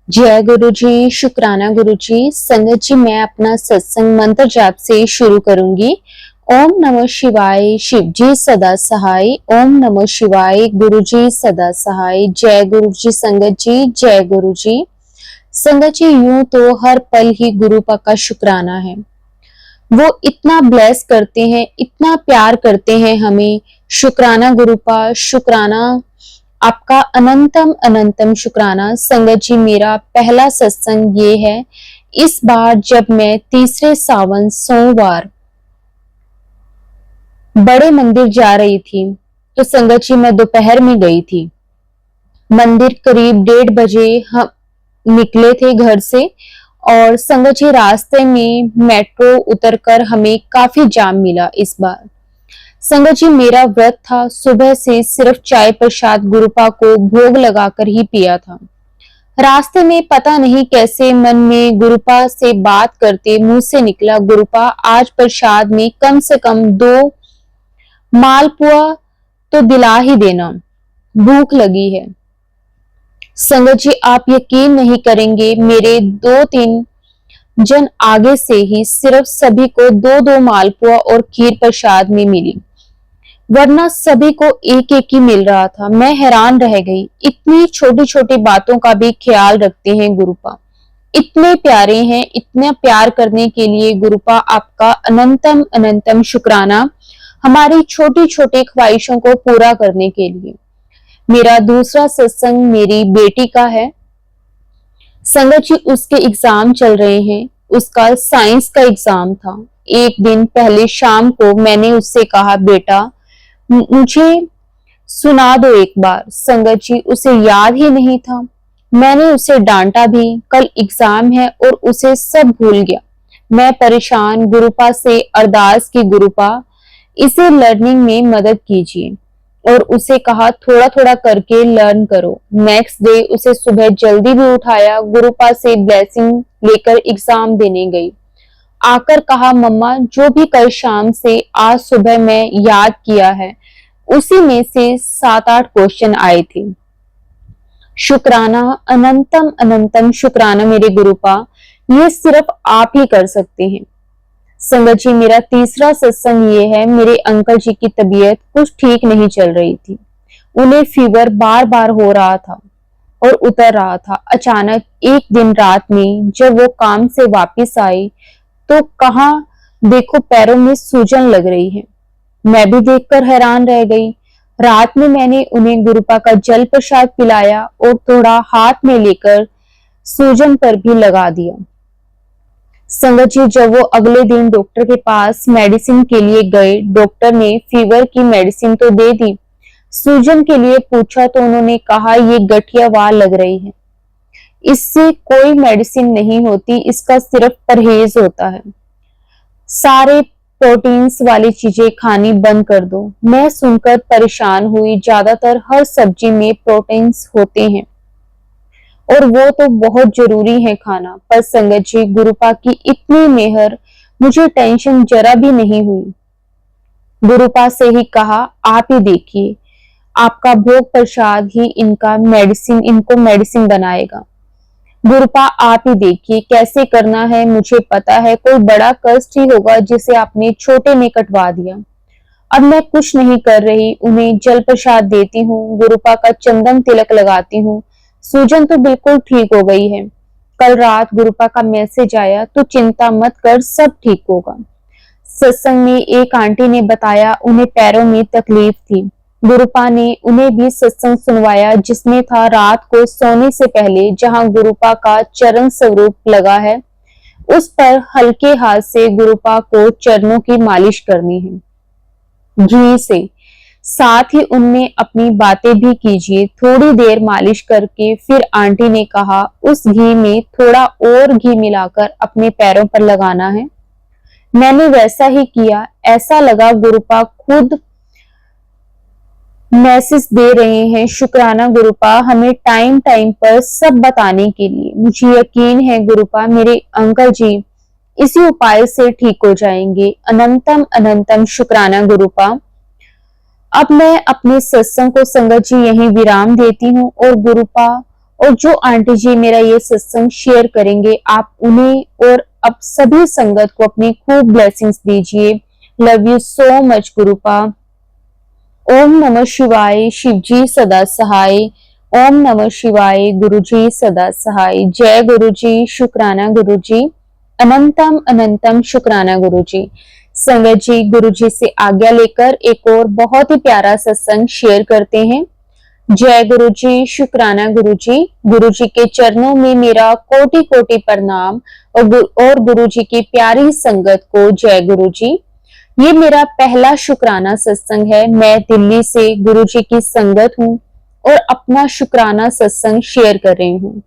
जय गुरु जी, शुक्राना गुरु जी। संगत जी, मैं अपना सत्संग मंत्र जाप से शुरू करूंगी। ओम नमः शिवाय, शिव जी सदा सहाय। ओम नमः शिवाय, गुरु जी सदा सहाय। जय गुरु जी संगत जी, जय गुरु जी। संगत जी, यूं तो हर पल ही गुरु का शुक्राना है। वो इतना ब्लेस करते हैं, इतना प्यार करते हैं हमें। शुक्राना गुरु का, शुक्राना आपका अनंतम अनंतम शुक्राना। संगत जी, मेरा पहला सत्संग ये है। इस बार जब मैं तीसरे सावन सोमवार बड़े मंदिर जा रही थी, तो संगत जी मैं दोपहर में गई थी। मंदिर करीब 1:30 बजे हम निकले थे घर से, और संगत जी रास्ते में मेट्रो उतरकर हमें काफी जाम मिला। इस बार संगत जी मेरा व्रत था, सुबह से सिर्फ चाय प्रसाद गुरुपा को भोग लगाकर ही पिया था। रास्ते में पता नहीं कैसे मन में गुरुपा से बात करते मुंह से निकला, गुरुपा आज प्रसाद में कम से कम 2 मालपुआ तो दिला ही देना, भूख लगी है। संगत जी आप यकीन नहीं करेंगे, मेरे 2-3 जन आगे से ही सिर्फ सभी को 2-2 मालपुआ और खीर प्रसाद में मिली, वरना सभी को एक एक ही मिल रहा था। मैं हैरान रह गई, इतनी छोटी छोटी बातों का भी ख्याल रखते हैं गुरुपा। इतने प्यारे हैं। इतना प्यार करने के लिए गुरुपा आपका अनंतम अनंतम शुक्राना, हमारी छोटी छोटी ख्वाहिशों को पूरा करने के लिए। मेरा दूसरा सत्संग मेरी बेटी का है। संगत जी उसके एग्जाम चल रहे हैं, उसका साइंस का एग्जाम था। एक दिन पहले शाम को मैंने उससे कहा, बेटा मुझे सुना दो एक बार। संगत जी उसे याद ही नहीं था। मैंने उसे डांटा भी, कल एग्जाम है, और उसे सब भूल गया। मैं परेशान, गुरुपा से अरदास की, गुरुपा इसे लर्निंग में मदद कीजिए, और उसे कहा थोड़ा थोड़ा करके लर्न करो। नेक्स्ट डे उसे सुबह जल्दी भी उठाया, गुरुपा से ब्लेसिंग लेकर एग्जाम देने गई। आकर कहा, मम्मा जो भी कल शाम से आज सुबह मैं याद किया है, उसी में से 7-8 क्वेश्चन आए थे। शुक्राना, अनंतम अनंतम शुक्राना मेरे गुरुपा, ये सिर्फ आप ही कर सकते हैं। संगत जी मेरा तीसरा सत्संग ये है। मेरे अंकल जी की तबीयत कुछ ठीक नहीं चल रही थी। उन्हें फीवर बार बार हो रहा था और उतर रहा था। अचानक एक दिन रात में जब वो काम से वापस आई, तो कहाँ देखो पैरों में सूजन लग रही है। मैं भी देखकर हैरान रह गई। रात में मैंने उन्हें गुरुपा का जल प्रसाद पिलाया और थोड़ा हाथ में लेकर सूजन पर भी लगा दिया। संगत जी जब वो अगले दिन डॉक्टर के पास मेडिसिन के लिए गए, डॉक्टर ने फीवर की मेडिसिन तो दे दी, सूजन के लिए पूछा तो उन्होंने कहा ये गठिया वार लग रही है, इससे कोई मेडिसिन नहीं होती, इसका सिर्फ परहेज होता है, सारे प्रोटीन्स वाली चीजें खानी बंद कर दो। मैं सुनकर परेशान हुई। ज्यादातर हर सब्जी में प्रोटीन्स होते हैं और वो तो बहुत जरूरी है खाना, पर संगत जी गुरुपा की इतनी मेहर, मुझे टेंशन जरा भी नहीं हुई। गुरुपा से ही कहा, आप ही देखिए, आपका भोग प्रसाद ही इनको मेडिसिन बनाएगा। गुरुपा आप ही देखिए कैसे करना है, मुझे पता है कोई बड़ा कष्ट ही होगा जिसे आपने छोटे में कटवा दिया। अब मैं कुछ नहीं कर रही, उन्हें जल प्रसाद देती हूँ, गुरुपा का चंदन तिलक लगाती हूँ। सूजन तो बिल्कुल ठीक हो गई है। कल रात गुरुपा का मैसेज आया, तो चिंता मत कर, सब ठीक होगा। सत्संग में एक आंटी ने बताया उन्हें पैरों में तकलीफ थी। गुरुपा ने उन्हें भी सत्संग सुनवाया, जिसमें था रात को सोने से पहले जहां गुरुपा का चरण स्वरूप लगा है, उस पर हल्के हाथ से गुरुपा को चरणों की मालिश करनी है घी से। साथ ही उनमें अपनी बातें भी कीजिए। थोड़ी देर मालिश करके फिर आंटी ने कहा उस घी में थोड़ा और घी मिलाकर अपने पैरों पर लगाना है। मैंने वैसा ही किया। ऐसा लगा गुरुपा खुद मैसेज दे रहे हैं, शुक्राना गुरुपा हमें टाइम टाइम पर सब बताने के लिए। मुझे यकीन है गुरुपा मेरे अंकल जी इसी उपाय से ठीक हो जाएंगे। अनंतम अनंतम शुक्राना गुरुपा। अब मैं अपने सत्संग को संगत जी यहीं विराम देती हूँ, और गुरुपा और जो आंटी जी मेरा ये सत्संग शेयर करेंगे, आप उन्हें और अब सभी संगत को अपनी खूब ब्लेसिंग्स दीजिए। Love you so much गुरुपा। ओम नमः शिवाय, शिव जी सदा सहाय। ओम नमः शिवाय, गुरु जी सदा सहाय। जय गुरु जी, शुक्राना गुरु जी, अनंतम अनंतम शुक्राना गुरु जी। संगत जी, गुरु जी से आज्ञा लेकर एक और बहुत ही प्यारा सत्संग शेयर करते हैं। जय गुरु जी, शुक्राना गुरु जी। गुरु जी के चरणों में मेरा कोटि कोटि प्रणाम और गुरु जी की प्यारी संगत को जय गुरु जी। ये मेरा पहला शुक्राना सत्संग है। मैं दिल्ली से गुरु जी की संगत हूँ और अपना शुक्राना सत्संग शेयर कर रही हूँ।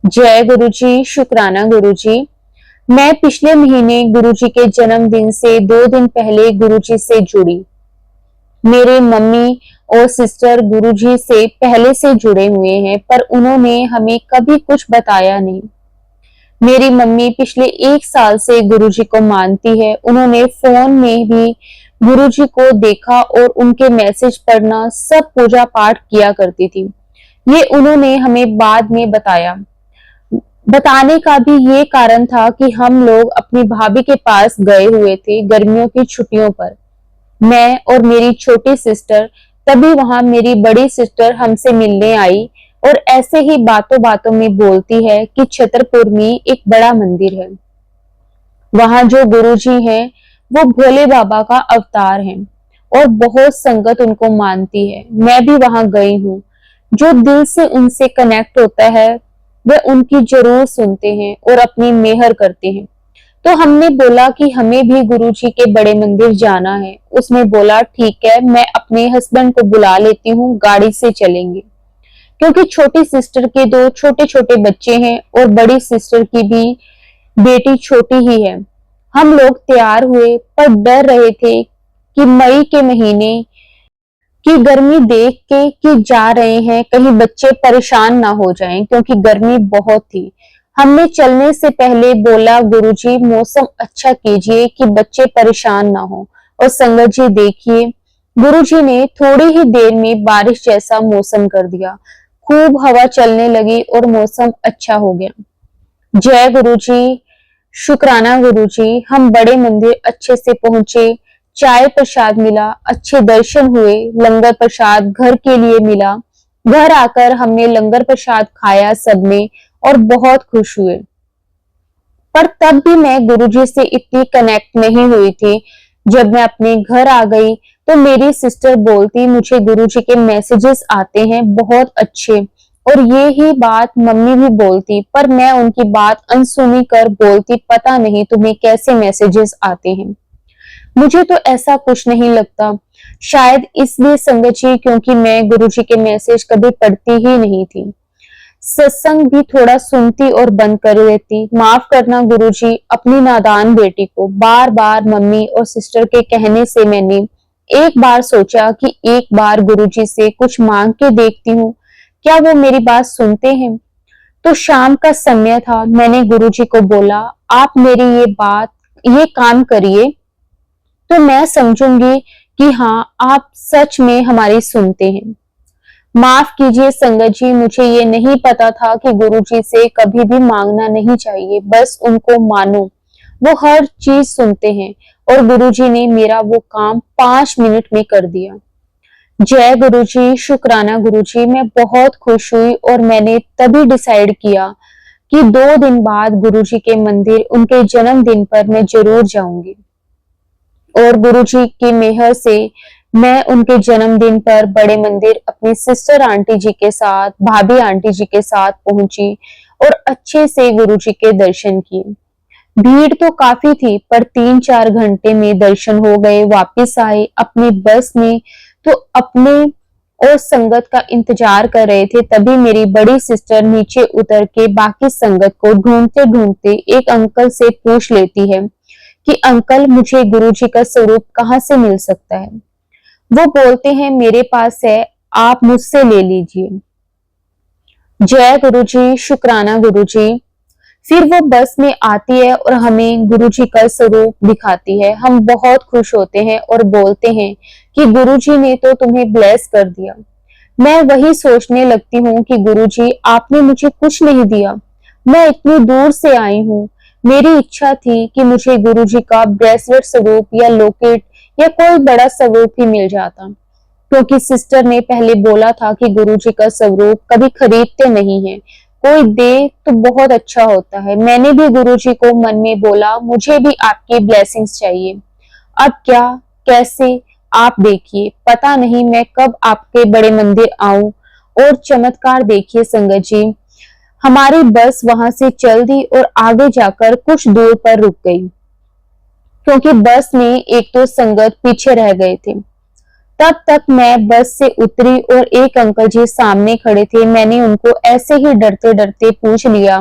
जय गुरु जी, शुक्राना गुरु जी। मैं पिछले महीने गुरु जी के जन्मदिन से 2 दिन पहले गुरु जी से जुड़ी। मेरे मम्मी और सिस्टर गुरु जी से पहले से जुड़े हुए हैं, पर उन्होंने हमें कभी कुछ बताया नहीं। मेरी मम्मी पिछले 1 साल से गुरुजी को मानती है। उन्होंने फोन में भी गुरुजी को देखा और उनके मैसेज पढ़ना, सब पूजा पाठ किया करती थी। ये उन्होंने हमें बाद में बताया। बताने का भी ये कारण था कि हम लोग अपनी भाभी के पास गए हुए थे गर्मियों की छुट्टियों पर। मैं और मेरी छोटी सिस्टर, तभी वहां मेरी बड़ी सिस्टर हमसे मिलने आई और ऐसे ही बातों बातों में बोलती है कि छतरपुर में एक बड़ा मंदिर है, वहां जो गुरुजी हैं वो भोले बाबा का अवतार हैं और बहुत संगत उनको मानती है। मैं भी वहां गई हूँ। जो दिल से उनसे कनेक्ट होता है वह उनकी जरूर सुनते हैं और अपनी मेहर करते हैं। तो हमने बोला कि हमें भी गुरुजी के बड़े मंदिर जाना है। उसने बोला ठीक है, मैं अपने हस्बैंड को बुला लेती हूँ, गाड़ी से चलेंगे। क्योंकि छोटी सिस्टर के 2 छोटे छोटे बच्चे हैं और बड़ी सिस्टर की भी बेटी छोटी ही है। हम लोग तैयार हुए पर डर रहे थे कि मई के महीने की गर्मी देख के कि जा रहे हैं कहीं बच्चे परेशान ना हो जाएं, क्योंकि गर्मी बहुत थी। हमने चलने से पहले बोला गुरुजी मौसम अच्छा कीजिए कि बच्चे परेशान ना हो। और संगत जी देखिए, गुरुजी ने थोड़ी ही देर में बारिश जैसा मौसम कर दिया। खूब हवा चलने लगी और मौसम अच्छा हो गया। जय गुरुजी, शुक्राना गुरुजी। हम बड़े मंदिर अच्छे से पहुंचे, चाय प्रसाद मिला, अच्छे दर्शन हुए, लंगर प्रसाद घर के लिए मिला। घर आकर हमने लंगर प्रसाद खाया सबने और बहुत खुश हुए। पर तब भी मैं गुरुजी से इतनी कनेक्ट नहीं हुई थी। जब मैं अपने घर आ गई तो मेरी सिस्टर बोलती मुझे गुरुजी के मैसेजेस आते हैं बहुत अच्छे, और ये ही बात मम्मी भी बोलती, पर मैं उनकी बात अनसुनी कर बोलती पता नहीं तुम्हें कैसे मैसेजेस आते हैं। मुझे तो ऐसा कुछ नहीं लगता। शायद इसलिए संगत जी, क्योंकि मैं गुरुजी के मैसेज कभी पढ़ती ही नहीं थी। सत्संग भी थोड़ा सुनती और बंद कर देती। माफ करना गुरुजी, अपनी नादान बेटी को। बार बार मम्मी और सिस्टर के कहने से मैंने एक बार सोचा कि एक बार गुरुजी से कुछ मांग के देखती हूँ, क्या वो मेरी बात सुनते हैं। तो शाम का समय था। मैंने गुरुजी को बोला आप मेरी ये काम करिए तो मैं समझूंगी कि हाँ आप सच में हमारी सुनते हैं। माफ कीजिए संगत जी, मुझे ये नहीं पता था कि गुरुजी से कभी भी मांगना नहीं चाहिए, बस उनको मानो, वो हर चीज सुनते हैं। और गुरुजी ने मेरा वो काम 5 मिनट में कर दिया। जय गुरुजी, शुक्राना गुरुजी। मैं बहुत खुश हुई और मैंने तभी डिसाइड किया कि 2 दिन बाद गुरुजी के मंदिर उनके जन्मदिन पर मैं जरूर जाऊंगी। और गुरुजी की मेहर से मैं उनके जन्मदिन पर बड़े मंदिर अपनी सिस्टर आंटी जी के साथ, भाभी आंटी जी के साथ पहुंची और अच्छे से गुरुजी के दर्शन किए। भीड़ तो काफी थी, पर 3-4 घंटे में दर्शन हो गए। वापस आए अपनी बस में तो अपने और संगत का इंतजार कर रहे थे। तभी मेरी बड़ी सिस्टर नीचे उतर के बाकी संगत को ढूंढते ढूंढते एक अंकल से पूछ लेती है कि अंकल मुझे गुरुजी का स्वरूप कहाँ से मिल सकता है। वो बोलते हैं मेरे पास है, आप मुझसे ले लीजिए। जय गुरुजी, शुक्राना गुरुजी। फिर वो बस में आती है और हमें गुरुजी का स्वरूप दिखाती है। हम बहुत खुश होते हैं और बोलते हैं कि गुरुजी ने तो तुम्हें ब्लेस कर दिया। मैं वही सोचने लगती हूँ कि गुरुजी आपने मुझे कुछ नहीं दिया, मैं इतनी दूर से आई हूँ। मेरी इच्छा थी कि मुझे गुरुजी का ब्रेसलेट स्वरूप या लॉकेट या कोई बड़ा स्वरूप ही मिल जाता, क्योंकि सिस्टर ने पहले बोला था कि गुरुजी का स्वरूप कभी खरीदते नहीं है, कोई दे तो बहुत अच्छा होता है। मैंने भी गुरुजी को मन में बोला, मुझे भी आपकी ब्लेसिंग्स चाहिए। अब क्या, कैसे, आप देखिए, पता नहीं मैं कब आपके बड़े मंदिर आऊं। और चमत्कार देखिए संगत जी, हमारी बस वहां से चल दी और आगे जाकर कुछ दूर पर रुक गई, क्योंकि बस में एक तो संगत पीछे रह गए थे। तब तक मैं बस से उतरी और एक अंकल जी सामने खड़े थे। मैंने उनको ऐसे ही डरते डरते पूछ लिया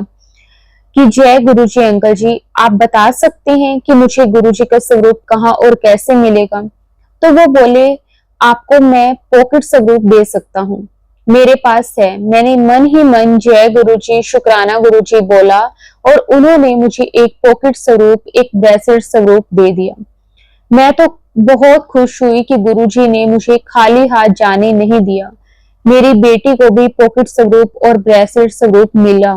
कि जय गुरु जी अंकल जी, आप बता सकते हैं कि मुझे गुरु जी का स्वरूप कहाँ और कैसे मिलेगा? तो वो बोले, आपको मैं पॉकेट स्वरूप दे सकता हूँ, मेरे पास है। मैंने मन ही मन जय गुरु जी, शुक्राना गुरु जी बोला और उन्होंने मुझे एक पॉकेट स्वरूप, एक ब्रेसलेट स्वरूप दे दिया। मैं तो बहुत खुश हुई कि गुरुजी ने मुझे खाली हाथ जाने नहीं दिया। मेरी बेटी को भी पॉकेट स्वरूप और ब्रेसलेट स्वरूप मिला।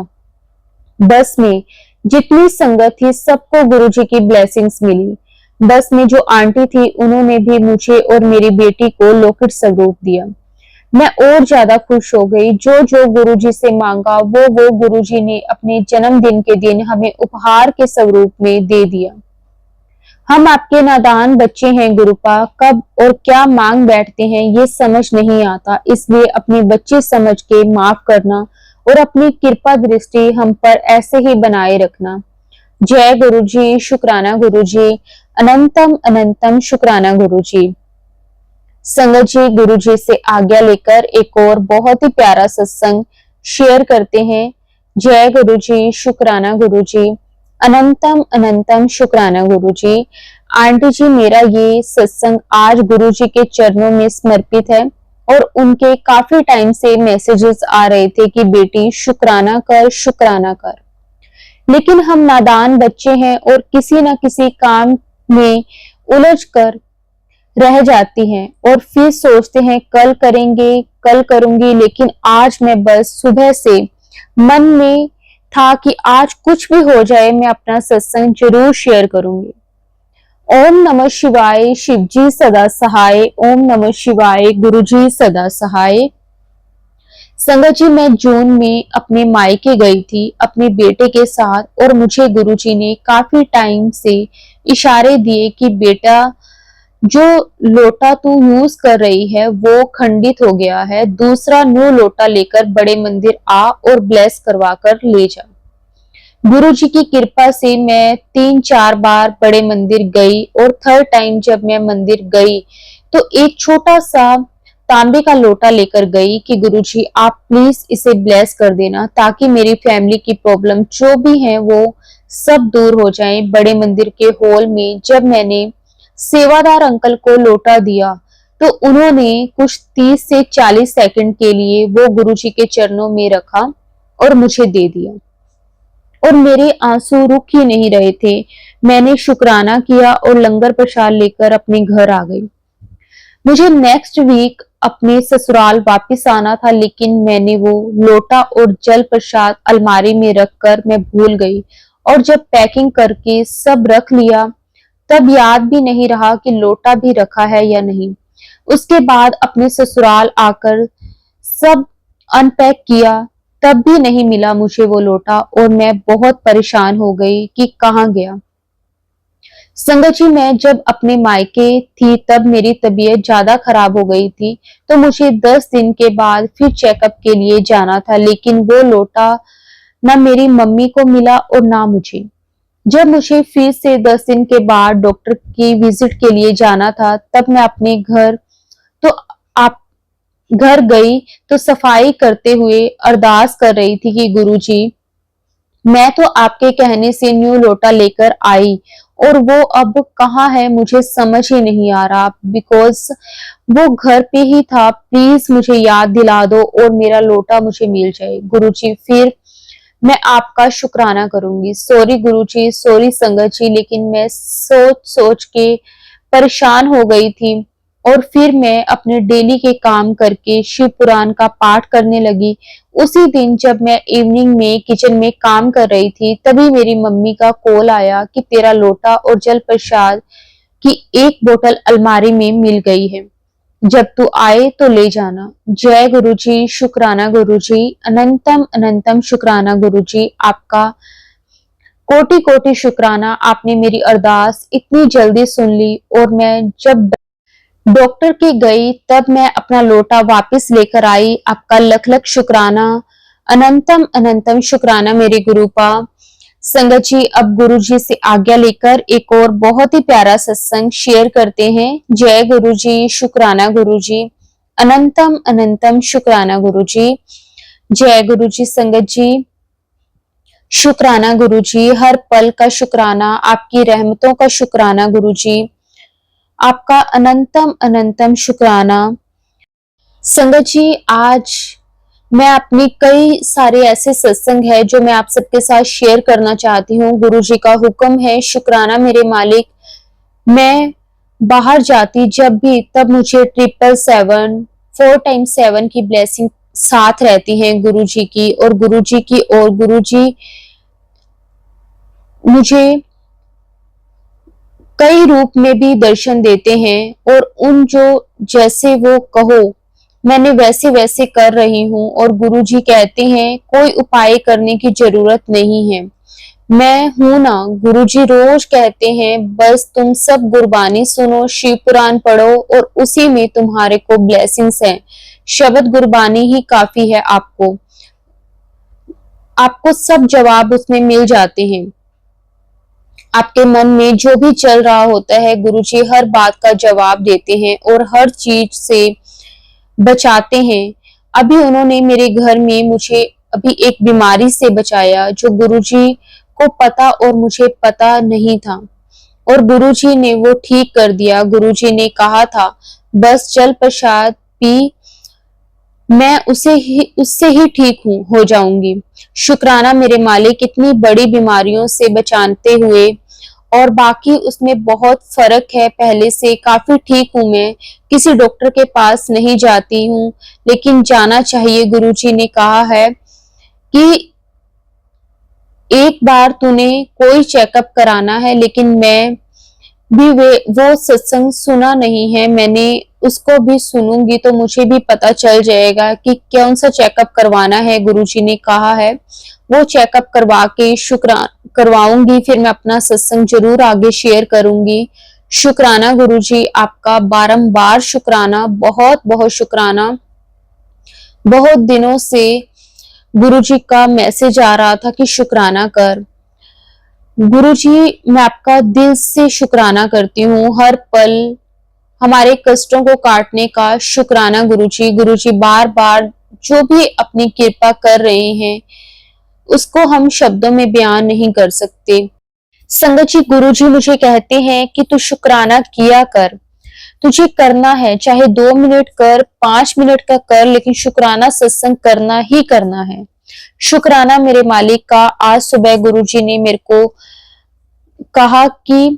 बस में जितनी संगत थी सबको गुरुजी की ब्लेसिंग्स मिली। बस में जो आंटी थी उन्होंने भी मुझे और मेरी बेटी को लॉकेट स्वरूप दिया। मैं और ज्यादा खुश हो गई। जो जो गुरुजी से मांगा वो गुरुजी ने अपने जन्मदिन के दिन हमें उपहार के स्वरूप में दे दिया। हम आपके नादान बच्चे हैं गुरुपा, कब और क्या मांग बैठते हैं ये समझ नहीं आता, इसलिए अपनी बच्ची समझ के माफ करना और अपनी कृपा दृष्टि हम पर ऐसे ही बनाए रखना। जय गुरु जी, शुक्राना गुरु जी, अनंतम अनंतम शुक्राना गुरु जी। संगत जी, गुरु जी से आज्ञा लेकर एक और बहुत ही प्यारा सत्संग शेयर करते हैं। जय गुरु जी, शुक्राना गुरु जी, अनंतम अनंतम शुक्राना गुरु जी। आंटी जी, मेरा ये सत्संग आज गुरु जी के चरणों में समर्पित है और उनके काफी टाइम से मैसेजेस आ रहे थे कि बेटी शुक्राना कर, शुक्राना कर। लेकिन हम नादान बच्चे हैं और किसी न किसी काम में उलझ कर रह जाती हैं और फिर सोचते हैं कल करेंगे, कल करूंगी। लेकिन आज मैं बस सुबह से मन में था कि आज कुछ भी हो जाए मैं अपना सत्संग जरूर शेयर करूंगी। ओम नमः शिवाय, शिव जी सदा सहाय। ओम नमः शिवाय, गुरु जी सदा सहाय। संगत जी, मैं जून में अपने मायके गई थी अपने बेटे के साथ और मुझे गुरुजी ने काफी टाइम से इशारे दिए कि बेटा, जो लोटा तू यूज कर रही है वो खंडित हो गया है, दूसरा न्यू लोटा लेकर बड़े मंदिर आ और ब्लेस करवा कर ले जा। गुरुजी की कृपा से मैं 3-4 बार बड़े मंदिर गई और थर्ड टाइम जब मैं मंदिर गई तो एक छोटा सा तांबे का लोटा लेकर गई कि गुरुजी आप प्लीज इसे ब्लेस कर देना ताकि मेरी फैमिली की प्रॉब्लम जो भी है वो सब दूर हो जाए। बड़े मंदिर के हॉल में जब मैंने सेवादार अंकल को लोटा दिया तो उन्होंने कुछ 30 से 40 सेकंड के लिए वो गुरुजी के चरणों में रखा और मुझे दे दिया और मेरे आंसू रुक ही नहीं रहे थे। मैंने शुक्राना किया और लंगर प्रसाद लेकर अपने घर आ गई। मुझे नेक्स्ट वीक अपने ससुराल वापस आना था, लेकिन मैंने वो लोटा और जल प्रसाद अलमारी में रखकर मैं भूल गई और जब पैकिंग करके सब रख लिया तब याद भी नहीं रहा कि लोटा भी रखा है या नहीं। उसके बाद अपने ससुराल आकर सब अनपैक किया तब भी नहीं मिला मुझे वो लोटा और मैं बहुत परेशान हो गई कि कहाँ गया। संगत जी, मैं जब अपने मायके थी तब मेरी तबीयत ज्यादा खराब हो गई थी तो मुझे 10 दिन के बाद फिर चेकअप के लिए जाना था, लेकिन वो लोटा ना मेरी मम्मी को मिला और ना मुझे। जब मुझे फिर से 10 दिन के बाद डॉक्टर की विजिट के लिए जाना था तब मैं अपने तो आप घर गई तो सफाई करते हुए अरदास कर रही थी कि गुरुजी, मैं तो आपके कहने से न्यू लोटा लेकर आई और वो अब कहाँ है मुझे समझ ही नहीं आ रहा, बिकॉज वो घर पे ही था। प्लीज मुझे याद दिला दो और मेरा लोटा मुझे मिल जाए। गुरुजी, फिर मैं आपका शुक्राना करूंगी। सॉरी गुरुजी, सॉरी संगत जी, लेकिन मैं सोच सोच के परेशान हो गई थी और फिर मैं अपने डेली के काम करके शिव पुराण का पाठ करने लगी। उसी दिन जब मैं इवनिंग में किचन में काम कर रही थी, तभी मेरी मम्मी का कॉल आया कि तेरा लोटा और जल प्रसाद की एक बोतल अलमारी में मिल गई है, जब तू आए तो ले जाना। जय गुरु जी, शुक्राना गुरु जी, अनंतम अनंतम शुक्राना गुरु जी, आपका कोटि कोटि शुक्राना। आपने मेरी अरदास इतनी जल्दी सुन ली, और मैं जब डॉक्टर के गई तब मैं अपना लोटा वापस लेकर आई। आपका लख लख शुक्राना, अनंतम अनंतम शुक्राना मेरे गुरुपा। संगत जी, अब गुरु जी से आज्ञा लेकर एक और बहुत ही प्यारा सत्संग शेयर करते हैं। जय गुरु जी, शुक्राना गुरु जी, अनंतम अनंतम शुक्राना गुरु जी। जय गुरु जी। संगत जी, शुक्राना गुरु जी, हर पल का शुक्राना, आपकी रहमतों का शुक्राना गुरु जी, आपका अनंतम अनंतम शुक्राना। संगत जी, आज मैं अपनी कई सारे ऐसे सत्संग है जो मैं आप सबके साथ शेयर करना चाहती हूँ। गुरु जी का हुक्म है। शुक्राना मेरे मालिक, मैं बाहर जाती जब भी, तब मुझे 777 4x7 की ब्लेसिंग साथ रहती है गुरु जी की, और गुरु जी की, और गुरु जी मुझे कई रूप में भी दर्शन देते हैं, और उन जो जैसे वो कहो मैंने वैसे वैसे कर रही हूँ। और गुरु जी कहते हैं कोई उपाय करने की जरूरत नहीं है, मैं हूं ना। गुरु जी रोज कहते हैं बस तुम सब गुरबानी सुनो, शिव पुराण पढ़ो, और उसी में तुम्हारे को ब्लेसिंग्स हैं। शब्द गुरबानी ही काफी है, आपको सब जवाब उसमें मिल जाते हैं। आपके मन में जो भी चल रहा होता है, गुरुजी हर बात का जवाब देते हैं और हर चीज से बचाते हैं। अभी उन्होंने मेरे घर में मुझे अभी एक बीमारी से बचाया, जो गुरुजी को पता और मुझे पता नहीं था, और गुरुजी ने वो ठीक कर दिया। गुरुजी ने कहा था बस जल प्रसाद पी, मैं उससे ही ठीक हो जाऊंगी। शुक्राना मेरे मालिक, इतनी बड़ी बीमारियों से बचाते हुए, और बाकी उसमें बहुत फर्क है, पहले से काफी ठीक हूं मैं, किसी डॉक्टर के पास नहीं जाती हूँ, लेकिन जाना चाहिए। गुरुजी ने कहा है कि एक बार तूने कोई चेकअप कराना है, लेकिन मैं भी वो सत्संग सुना नहीं है, मैंने उसको भी सुनूंगी तो मुझे भी पता चल जाएगा कि कौन सा चेकअप करवाना है। गुरुजी ने कहा है वो चेकअप करवा के करवाऊंगी, फिर मैं अपना सत्संग जरूर आगे शेयर करूंगी। शुक्राना गुरुजी, आपका बारंबार शुक्राना, बहुत बहुत शुक्राना। बहुत दिनों से गुरुजी का मैसेज आ रहा था कि शुक्राना कर। गुरुजी, मैं आपका दिल से शुक्राना करती हूँ, हर पल हमारे कष्टों को काटने का शुक्राना गुरुजी। गुरुजी बार बार जो भी अपनी कृपा कर रहे हैं, उसको हम शब्दों में बयान नहीं कर सकते। संगत जी, गुरुजी मुझे कहते हैं कि तू शुक्राना किया कर, तुझे करना है, चाहे 2 मिनट कर, 5 मिनट का कर, लेकिन शुक्राना सत्संग करना ही करना है। शुक्राना मेरे मालिक का। आज सुबह गुरुजी ने मेरे को कहा कि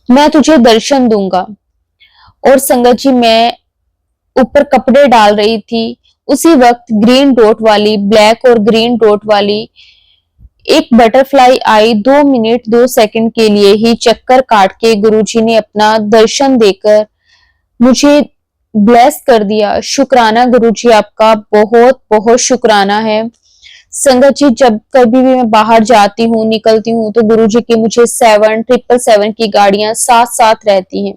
मैं तुझे दर्शन दूंगा, और संगत जी मैं ऊपर कपड़े डाल रही थी, उसी वक्त ग्रीन डॉट वाली, ब्लैक और ग्रीन डॉट वाली एक बटरफ्लाई आई। 2 मिनट 2 सेकंड के लिए ही चक्कर काट के गुरुजी ने अपना दर्शन देकर मुझे ब्लेस कर दिया। शुक्राना गुरुजी, आपका बहुत बहुत शुक्राना है। संगत जी, जब कभी भी मैं बाहर जाती हूँ, निकलती हूँ, तो गुरुजी की मुझे 777 की गाड़ियां साथ साथ रहती हैं।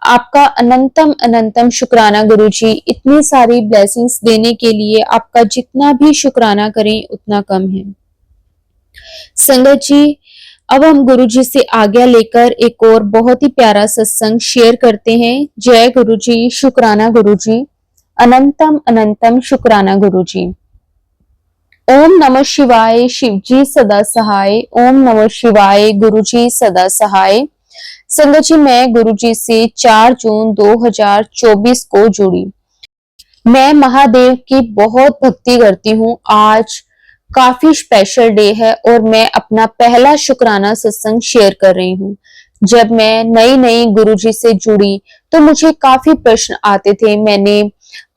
आपका अनंतम अनंतम शुक्राना गुरुजी, इतनी सारी ब्लेसिंग्स देने के लिए आपका जितना भी शुक्राना करें उतना कम है। संगत जी, अब हम गुरुजी से आज्ञा लेकर एक और बहुत ही प्यारा सत्संग शेयर करते हैं। जय गुरुजी, शुक्राना गुरुजी, अनंतम अनंतम शुक्राना गुरुजी। ओम नमः शिवाय, शिवजी सदा सहाय। ओम नमः शिवाय, गुरुजी सदा सहाय। संगत जी, मैं गुरुजी से 4 जून 2024 को जुड़ी। मैं महादेव की बहुत भक्ति करती हूँ। आज काफी स्पेशल डे है और मैं अपना पहला शुक्राना सत्संग शेयर कर रही हूँ। जब मैं नई नई गुरुजी से जुड़ी तो मुझे काफी प्रश्न आते थे। मैंने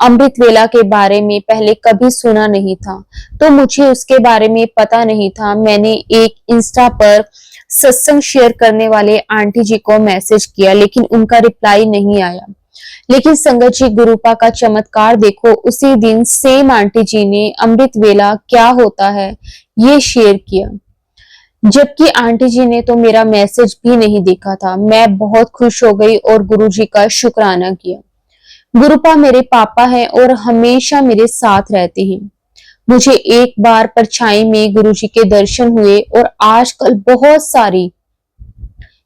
अमृत वेला के बारे में पहले कभी सुना नहीं था, तो मुझे उसके बारे में पता नहीं था। मैंने एक इंस्टा पर सत्संग शेयर करने वाले आंटी जी को मैसेज किया, लेकिन उनका रिप्लाई नहीं आया। लेकिन संगत जी, गुरुपा का चमत्कार देखो, उसी दिन सेम आंटी जी ने अमृत वेला क्या होता है ये शेयर किया, जबकि आंटी जी ने तो मेरा मैसेज भी नहीं देखा था। मैं बहुत खुश हो गई और गुरुजी का शुक्राना किया। गुरुपा मेरे पापा हैं और हमेशा मेरे साथ रहते हैं। मुझे एक बार परछाई में गुरुजी के दर्शन हुए और आजकल बहुत सारी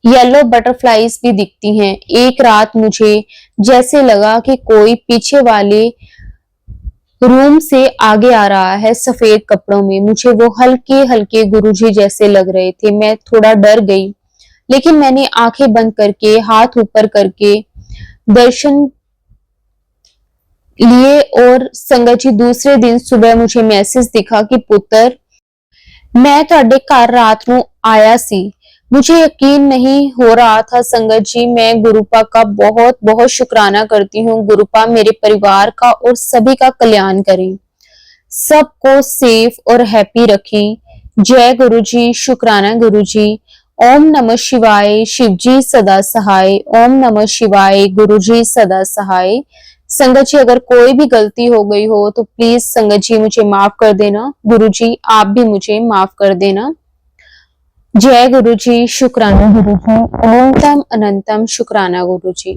येलो बटरफ्लाईज भी दिखती हैं। एक रात मुझे जैसे लगा कि कोई पीछे वाले रूम से आगे आ रहा है सफेद कपड़ों में। मुझे वो हल्के हल्के गुरुजी जैसे लग रहे थे। मैं थोड़ा डर गई, लेकिन मैंने आंखें बंद करके हाथ ऊपर करके दर्शन लिए। और संगत जी, दूसरे दिन सुबह मुझे मैसेज दिखा कि पुत्र, मैं ਤੁਹਾਡੇ घर रात ਨੂੰ आया सी। मुझे यकीन नहीं हो रहा था संगत जी। मैं गुरुपा का बहुत बहुत शुक्राना करती हूँ। गुरुपा मेरे परिवार का और सभी का कल्याण करें, सबको सेफ और हैप्पी रखें। जय गुरु जी, शुक्राना गुरु जी। ओम नमः शिवाय, शिव जी सदा सहाय। ओम नमः शिवाय, गुरु जी सदा सहाय। संगत जी, अगर कोई भी गलती हो गई हो तो प्लीज संगत जी मुझे माफ कर देना। गुरु जी आप भी मुझे माफ कर देना। जय गुरु जी, शुक्राना गुरु जी। अनंतम अनंतम शुक्राना गुरु जी।